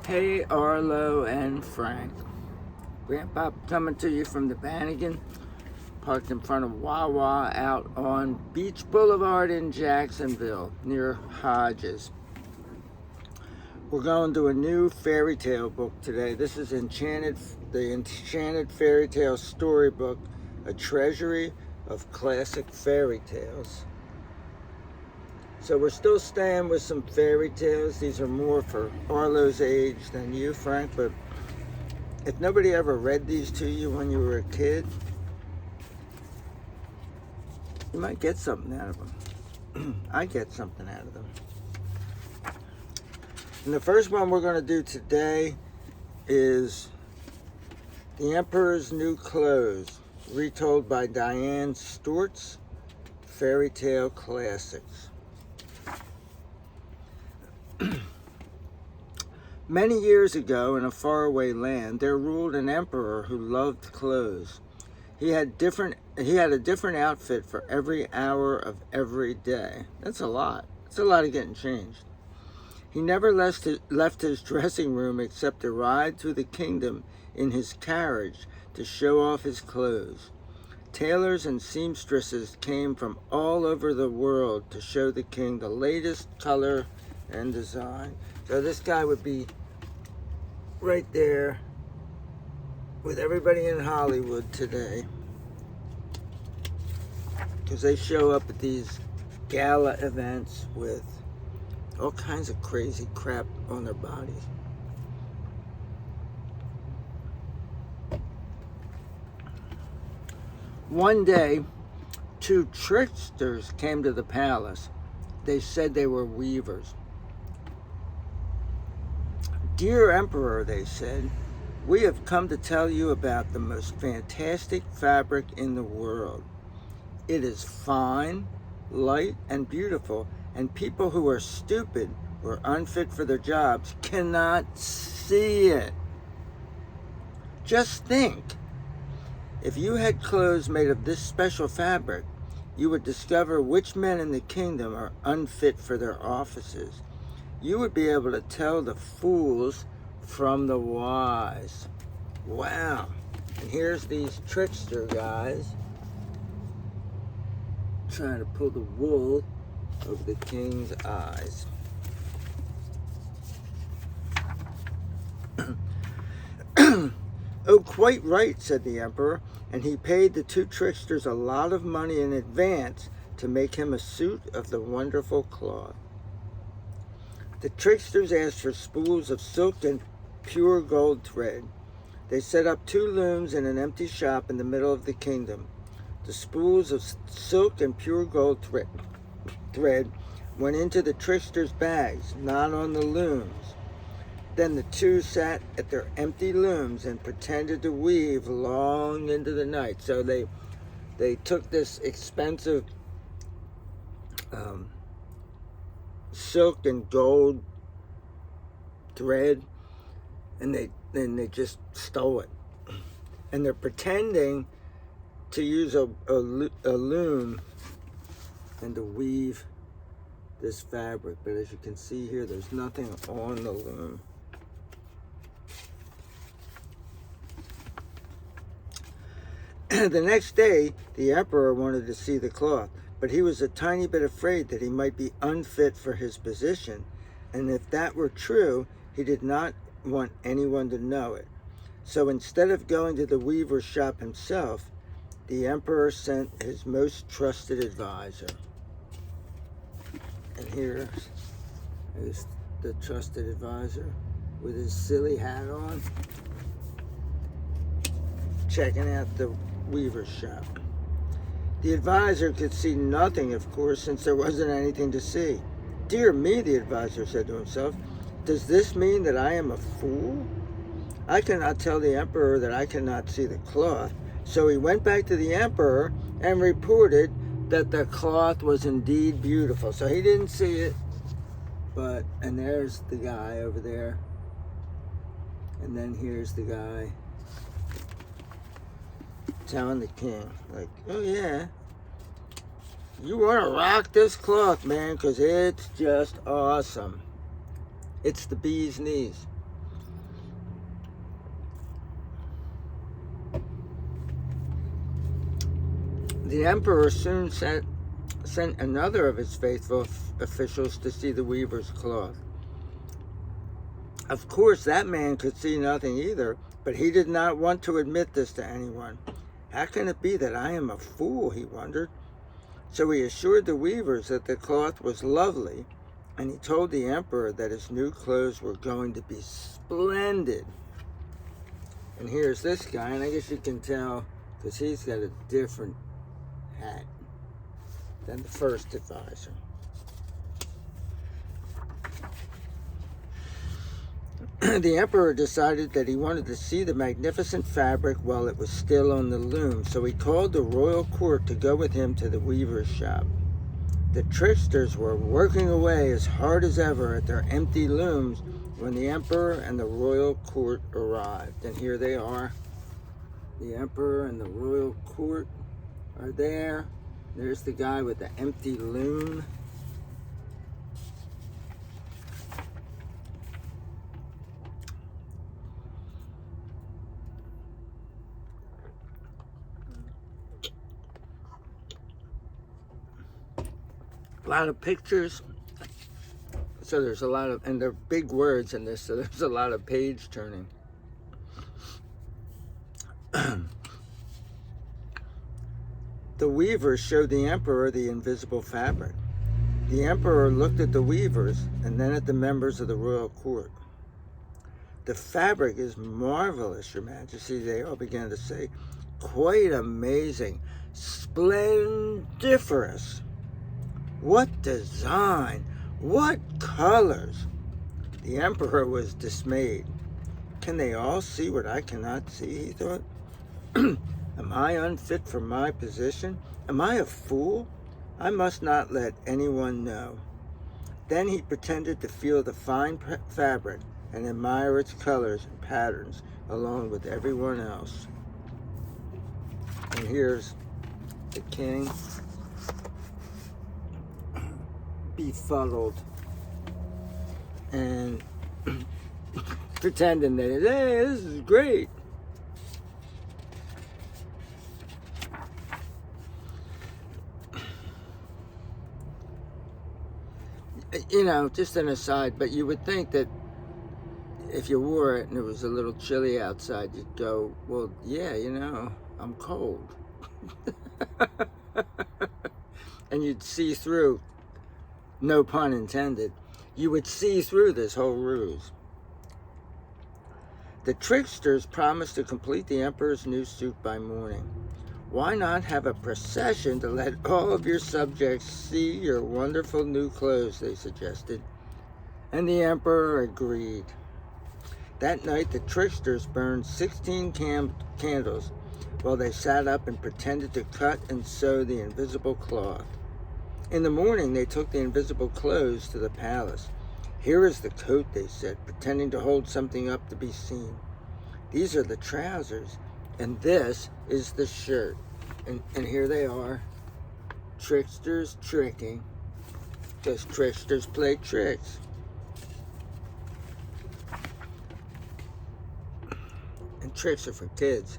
Hey Arlo and Frank. Grandpa coming to you from the Bannigan, parked in front of Wawa out on Beach Boulevard in Jacksonville, near Hodges. We're going to a new fairy tale book today. This is the Enchanted Fairy Tale Storybook, a treasury of classic fairy tales. So we're still staying with some fairy tales. These are more for Arlo's age than you, Frank, but if nobody ever read these to you when you were a kid, you might get something out of them. I get something out of them. And the first one we're going to do today is The Emperor's New Clothes, retold by Diane Stewart's Fairy Tale Classics. Many years ago, in a faraway land, there ruled an emperor who loved clothes. He had a different outfit for every hour of every day. That's a lot. It's a lot of getting changed. He never left his dressing room except to ride through the kingdom in his carriage to show off his clothes. Tailors and seamstresses came from all over the world to show the king the latest color and design. So this guy would be right there with everybody in Hollywood today, because they show up at these gala events with all kinds of crazy crap on their bodies. One day, two tricksters came to the palace. They said they were weavers. "Dear Emperor," they said, "we have come to tell you about the most fantastic fabric in the world. It is fine, light, and beautiful, and people who are stupid or unfit for their jobs cannot see it. Just think, if you had clothes made of this special fabric, you would discover which men in the kingdom are unfit for their offices. You would be able to tell the fools from the wise." Wow. And here's these trickster guys trying to pull the wool over the king's eyes. "Oh, quite right," said the emperor, and he paid the two tricksters a lot of money in advance to make him a suit of the wonderful cloth. The tricksters asked for spools of silk and pure gold thread. They set up two looms in an empty shop in the middle of the kingdom. The spools of silk and pure gold thread went into the tricksters' bags, not on the looms. Then the two sat at their empty looms and pretended to weave long into the night. So they took this expensive silk and gold thread, and they just stole it, and they're pretending to use a loom and to weave this fabric. But as you can see here, there's nothing on the loom. The next day, the emperor wanted to see the cloth, but he was a tiny bit afraid that he might be unfit for his position, and if that were true, he did not want anyone to know it. So instead of going to the weaver's shop himself, the emperor sent his most trusted advisor. And here is the trusted advisor with his silly hat on, checking out the weaver's shop. The advisor could see nothing, of course, since there wasn't anything to see. "Dear me," the advisor said to himself, "does this mean that I am a fool? I cannot tell the emperor that I cannot see the cloth." So he went back to the emperor and reported that the cloth was indeed beautiful. So he didn't see it, and there's the guy over there. And then here's the guy telling the king, like, "Oh yeah, you want to rock this cloth, man, because it's just awesome. It's the bee's knees." The emperor soon sent another of his faithful officials to see the weaver's cloth. Of course, that man could see nothing either, but he did not want to admit this to anyone. How can it be that I am a fool, he wondered. So he assured the weavers that the cloth was lovely, and he told the emperor that his new clothes were going to be splendid. And here's this guy, and I guess you can tell because he's got a different hat than the first advisor. The emperor decided that he wanted to see the magnificent fabric while it was still on the loom, so he called the royal court to go with him to the weaver's shop. The tricksters were working away as hard as ever at their empty looms when the emperor and the royal court arrived. And here they are. The emperor and the royal court are there. There's the guy with the empty loom. A lot of pictures, so there's a lot of, and there are big words in this, so there's a lot of page turning. The weavers showed the emperor the invisible fabric. The emperor looked at the weavers and then at the members of the royal court. The fabric is marvelous, Your Majesty, they all began to say. Quite amazing, splendiferous. What design! What colors! The emperor was dismayed. Can they all see what I cannot see, he thought. Am I unfit for my position? Am I a fool? I must not let anyone know. Then he pretended to feel the fine fabric and admire its colors and patterns along with everyone else. And here's the king, befuddled and pretending that, hey, this is great. You know, just an aside, but you would think that if you wore it and it was a little chilly outside, you'd go, well, yeah, you know, I'm cold. And you'd see through, no pun intended, you would see through this whole ruse. The tricksters promised to complete the emperor's new suit by morning. Why not have a procession to let all of your subjects see your wonderful new clothes, they suggested. And the emperor agreed. That night, the tricksters burned 16 candles while they sat up and pretended to cut and sew the invisible cloth. In the morning, they took the invisible clothes to the palace. Here is the coat, they said, pretending to hold something up to be seen. These are the trousers, and this is the shirt. And here they are, tricksters tricking, because tricksters play tricks. And tricks are for kids.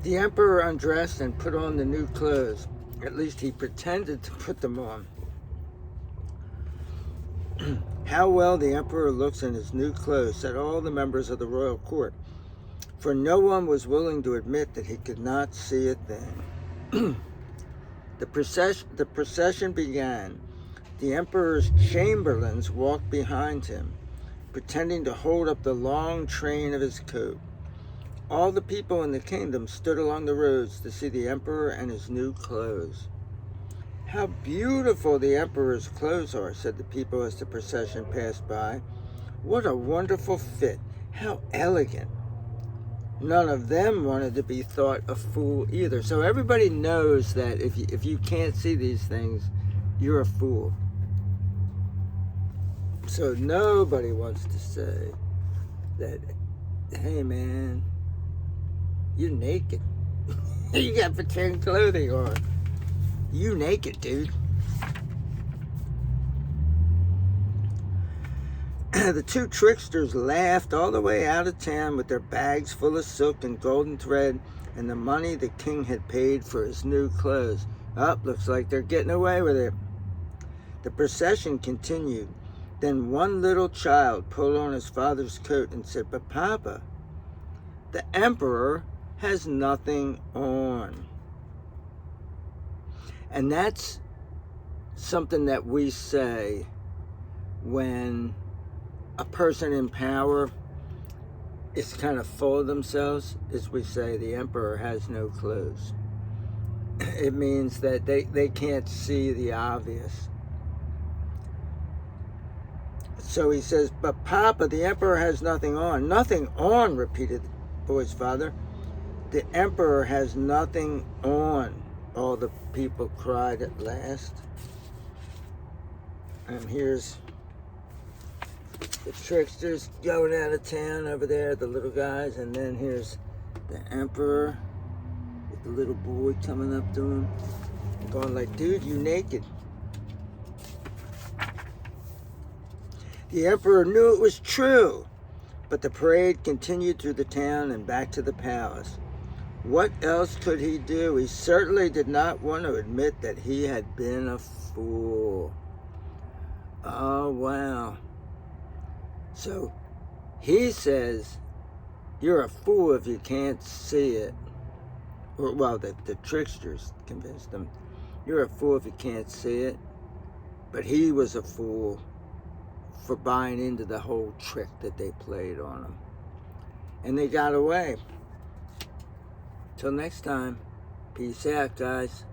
The emperor undressed and put on the new clothes. At least he pretended to put them on. How well the emperor looks in his new clothes, said all the members of the royal court, for no one was willing to admit that he could not see a thing. The procession began. The emperor's chamberlains walked behind him, pretending to hold up the long train of his coat. All the people in the kingdom stood along the roads to see the emperor and his new clothes. How beautiful the emperor's clothes are, said the people as the procession passed by. What a wonderful fit. How elegant. None of them wanted to be thought a fool either. So everybody knows that if you can't see these things, you're a fool. So nobody wants to say that, hey man, you're naked. You got pretend clothing on. You naked, dude. The two tricksters laughed all the way out of town with their bags full of silk and golden thread and the money the king had paid for his new clothes. Looks like they're getting away with it. The procession continued. Then one little child pulled on his father's coat and said, "But Papa, the emperor has nothing on." And that's something that we say when a person in power is kind of full of themselves, is we say the emperor has no clothes. It means that they can't see the obvious. So he says, "But Papa, the emperor has nothing on." "Nothing on," repeated the boy's father. "The emperor has nothing on," all the people cried at last. And here's the tricksters going out of town over there, the little guys, and then here's the emperor with the little boy coming up to him, going like, "Dude, you naked." The emperor knew it was true, but the parade continued through the town and back to the palace. What else could he do? He certainly did not want to admit that he had been a fool. Oh, wow. So he says, you're a fool if you can't see it. Or, well, the tricksters convinced him, you're a fool if you can't see it. But he was a fool for buying into the whole trick that they played on him. And they got away. Till next time, peace out, guys.